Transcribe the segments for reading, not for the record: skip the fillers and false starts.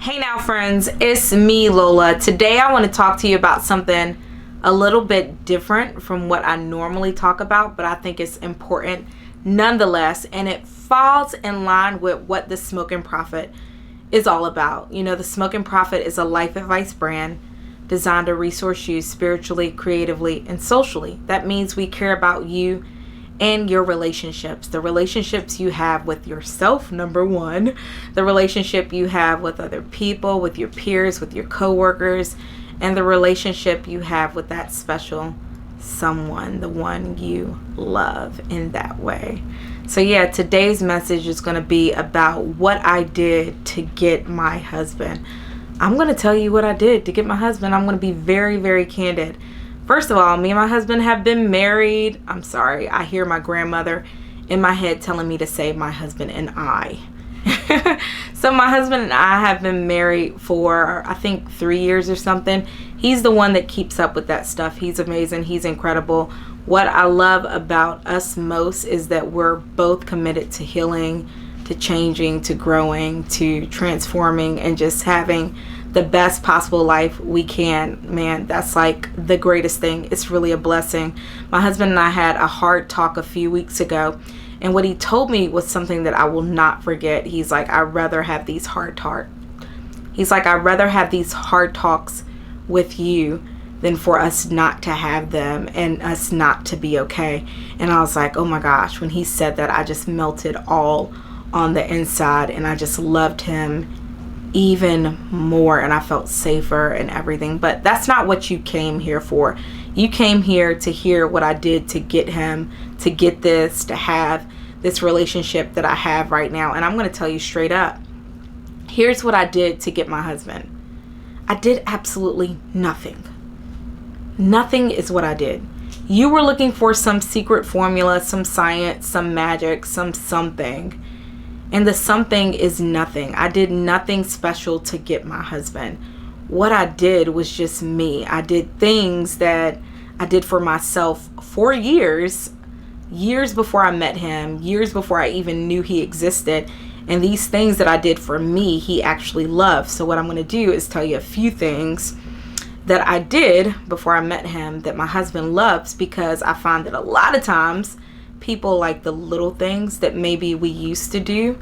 Hey now friends, it's me Lola. Today I want to talk to you about something a little bit different from what I normally talk about, but I think it's important nonetheless, and it falls in line with what the Smoking Prophet is all about. You know, the Smoking Prophet is a life advice brand designed to resource you spiritually, creatively, and socially. That means we care about you and your relationships, the relationships you have with yourself, number one, the relationship you have with other people, with your peers, with your coworkers, and the relationship you have with that special someone, the one you love in that way. So yeah, today's message is going to be about what I did to get my husband. I'm going to tell you what I did to get my husband. I'm going to be very, very candid. First of all, me and my husband have been married. I'm sorry, I hear my grandmother in my head telling me to say my husband and I. So my husband and I have been married for, I think, 3 years or something. He's the one that keeps up with that stuff. He's amazing. He's incredible. What I love about us most is that we're both committed to healing, to changing, to growing, to transforming, and just having the best possible life we can. Man, that's like the greatest thing. It's really a blessing. My husband and I had a hard talk a few weeks ago, and what he told me was something that I will not forget. He's like, I'd rather have these hard talks with you than for us not to have them and us not to be okay. And I was like, oh my gosh, when he said that, I just melted all on the inside, and I just loved him even more, and I felt safer and everything. But that's not what you came here for. You came here to hear what I did to get him, to get this, to have this relationship that I have right now. And I'm going to tell you straight up, here's what I did to get my husband. I did absolutely nothing. Nothing is what I did. You were looking for some secret formula, some science, some magic, some something. And the something is nothing. I did nothing special to get my husband. What I did was just me. I did things that I did for myself for years before I met him, years before I even knew he existed. And these things that I did for me, he actually loved. So what I'm going to do is tell you a few things that I did before I met him that my husband loves, because I find that a lot of times people like the little things that maybe we used to do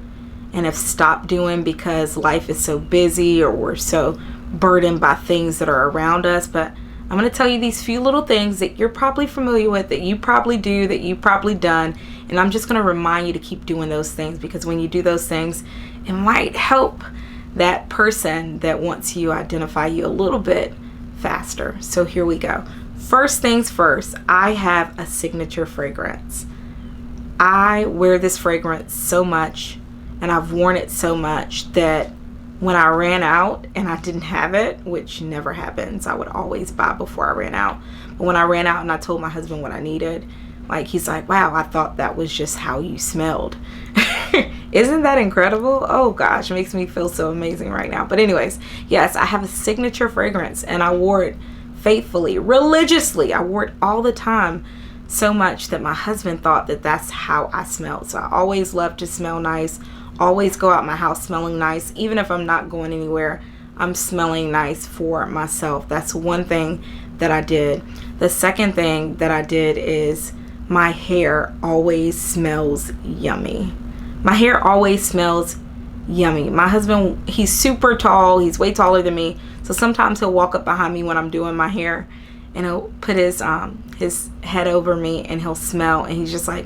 and have stopped doing because life is so busy or we're so burdened by things that are around us. But I'm going to tell you these few little things that you're probably familiar with, that you probably do, that you've probably done. And I'm just going to remind you to keep doing those things, because when you do those things, it might help that person that wants you identify you a little bit faster. So here we go. First things first, I have a signature fragrance. I wear this fragrance so much, and I've worn it so much that when I ran out and I didn't have it, which never happens, I would always buy before I ran out. But when I ran out and I told my husband what I needed, like, he's like, wow, I thought that was just how you smelled. Isn't that incredible? Oh gosh, it makes me feel so amazing right now. But anyways, yes, I have a signature fragrance, and I wore it faithfully, religiously. I wore it all the time. So much that my husband thought that that's how I smelled. So I always love to smell nice, always go out my house smelling nice. Even if I'm not going anywhere, I'm smelling nice for myself. That's one thing that I did. The second thing that I did is my hair always smells yummy. My hair always smells yummy. My husband, he's super tall. He's way taller than me. So sometimes he'll walk up behind me when I'm doing my hair, and he'll put his head over me, and he'll smell, and he's just like,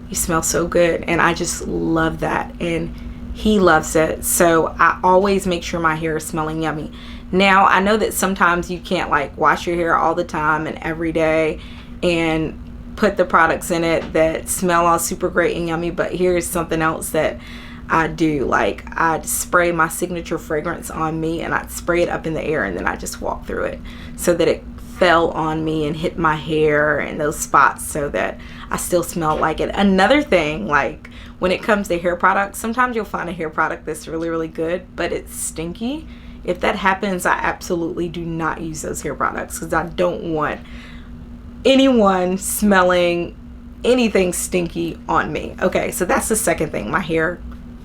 you smell so good. And I just love that, and he loves it. So I always make sure my hair is smelling yummy. Now, I know that sometimes you can't like wash your hair all the time and every day and put the products in it that smell all super great and yummy, but here's something else that I do. Like, I'd spray my signature fragrance on me, and I'd spray it up in the air, and then I just walk through it so that it fell on me and hit my hair and those spots, so that I still smell like it. Another thing, like when it comes to hair products, sometimes you'll find a hair product that's really, really good, but it's stinky. If that happens, I absolutely do not use those hair products, because I don't want anyone smelling anything stinky on me. Okay, so that's the second thing. My hair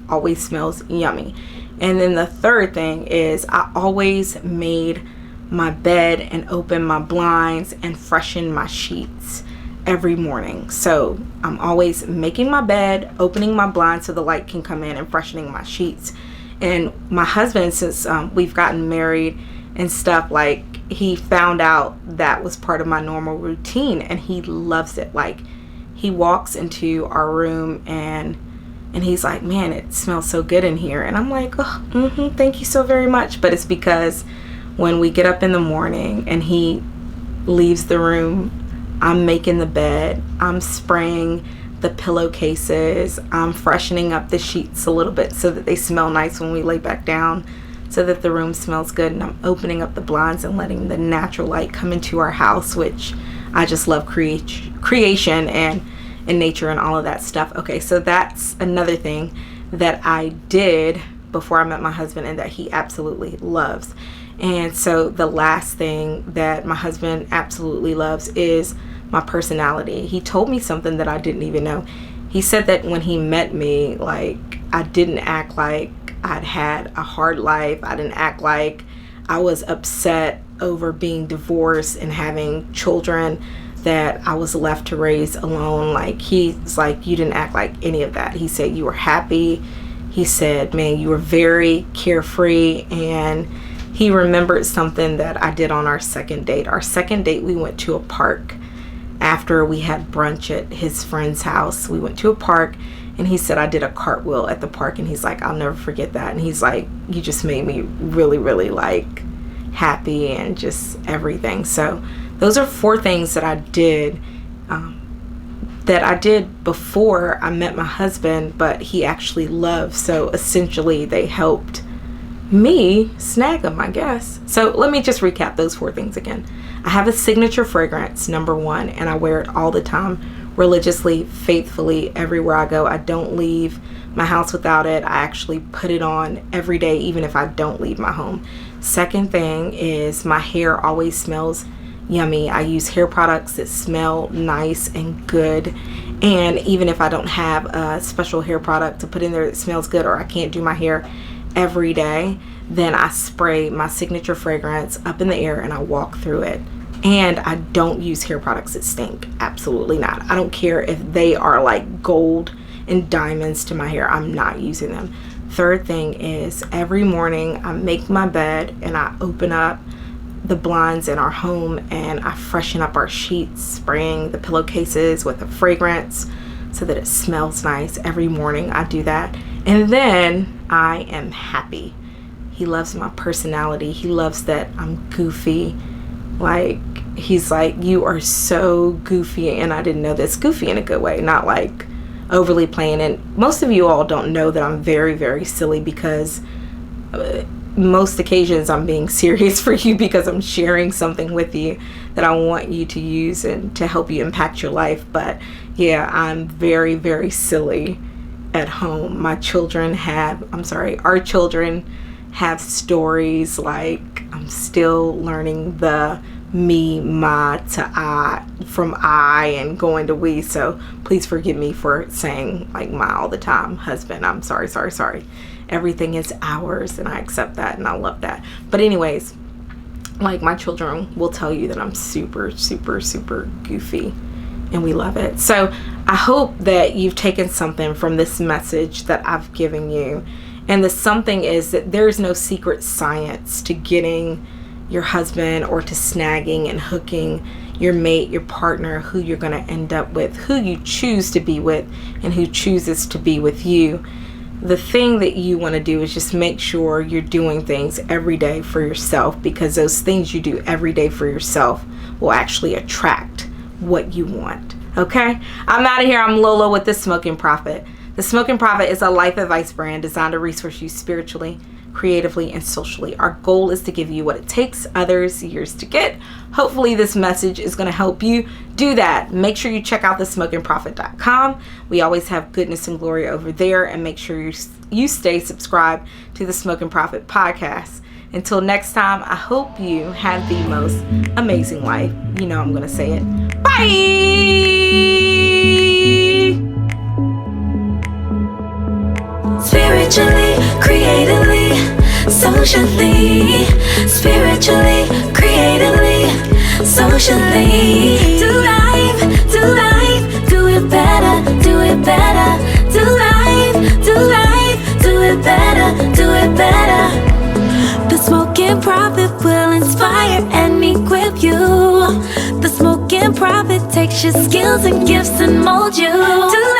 always smells yummy. And then the third thing is I always made my bed and opened my blinds and freshened my sheets every morning. So I'm always making my bed, opening my blinds so the light can come in, and freshening my sheets. And my husband, since we've gotten married and stuff, like, he found out that was part of my normal routine, and he loves it. Like, he walks into our room and he's like, man, it smells so good in here. And I'm like, oh, thank you so very much. But it's because when we get up in the morning and he leaves the room, I'm making the bed, I'm spraying the pillowcases, I'm freshening up the sheets a little bit so that they smell nice when we lay back down, so that the room smells good. And I'm opening up the blinds and letting the natural light come into our house, which I just love creation and nature and all of that stuff. Okay, so that's another thing that I did before I met my husband and that he absolutely loves. And so the last thing that my husband absolutely loves is my personality. He told me something that I didn't even know. He said that when he met me, like, I didn't act like I'd had a hard life. I didn't act like I was upset over being divorced and having children that I was left to raise alone. Like, he's like, you didn't act like any of that. He said you were happy. He said, man, you were very carefree. And he remembered something that I did on our second date. Our second date, we went to a park after we had brunch at his friend's house. We went to a park, and he said I did a cartwheel at the park, and he's like, I'll never forget that. And he's like, you just made me really, really, like, happy and just everything. So those are 4 things that I did before I met my husband, but he actually loved. So essentially they helped me snag them, I guess. So let me just recap those 4 things again. I have a signature fragrance, number 1, and I wear it all the time, religiously, faithfully, everywhere I go. I don't leave my house without it. I actually put it on every day, even if I don't leave my home. Second thing is my hair always smells yummy. I use hair products that smell nice and good. And even if I don't have a special hair product to put in there that smells good, or I can't do my hair every day, then I spray my signature fragrance up in the air and I walk through it. And I don't use hair products that stink. Absolutely not. I don't care if they are like gold and diamonds to my hair. I'm not using them. Third thing is every morning I make my bed and I open up the blinds in our home and I freshen up our sheets, spraying the pillowcases with a fragrance so that it smells nice. Every morning I do that. And then I am happy. He loves my personality. He loves that I'm goofy. Like, he's like, you are so goofy. And I didn't know this. Goofy in a good way, not like overly playing. And most of you all don't know that I'm very, very silly, because most occasions I'm being serious for you, because I'm sharing something with you that I want you to use and to help you impact your life. But yeah, I'm very, very silly at home. Our children have stories. Like, I'm still learning the me, ma to I, from I and going to we. So please forgive me for saying like my all the time. Husband, I'm sorry. Everything is ours, and I accept that and I love that. But anyways, like, my children will tell you that I'm super, super, super goofy, and we love it. So I hope that you've taken something from this message that I've given you. And the something is that there's no secret science to getting your husband or to snagging and hooking your mate, your partner, who you're going to end up with, who you choose to be with, and who chooses to be with you. The thing that you want to do is just make sure you're doing things every day for yourself, because those things you do every day for yourself will actually attract what you want. Okay? I'm out of here. I'm Lola with The Smoking Prophet. The Smoking Prophet is a life advice brand designed to resource you spiritually, creatively, and socially. Our goal is to give you what it takes others years to get. Hopefully this message is going to help you do that. Make sure you check out thesmokingprophet.com. We always have goodness and glory over there, and make sure you stay subscribed to the Smoking Prophet podcast. Until next time, I hope you have the most amazing life. You know I'm going to say it. Bye! Spiritually, creatively, Emotionally, spiritually, creatively, socially. Do life, do it better, do it better. Do life, do it better, do it better. The Smoking Prophet will inspire and equip you. The Smoking Prophet takes your skills and gifts and mold you.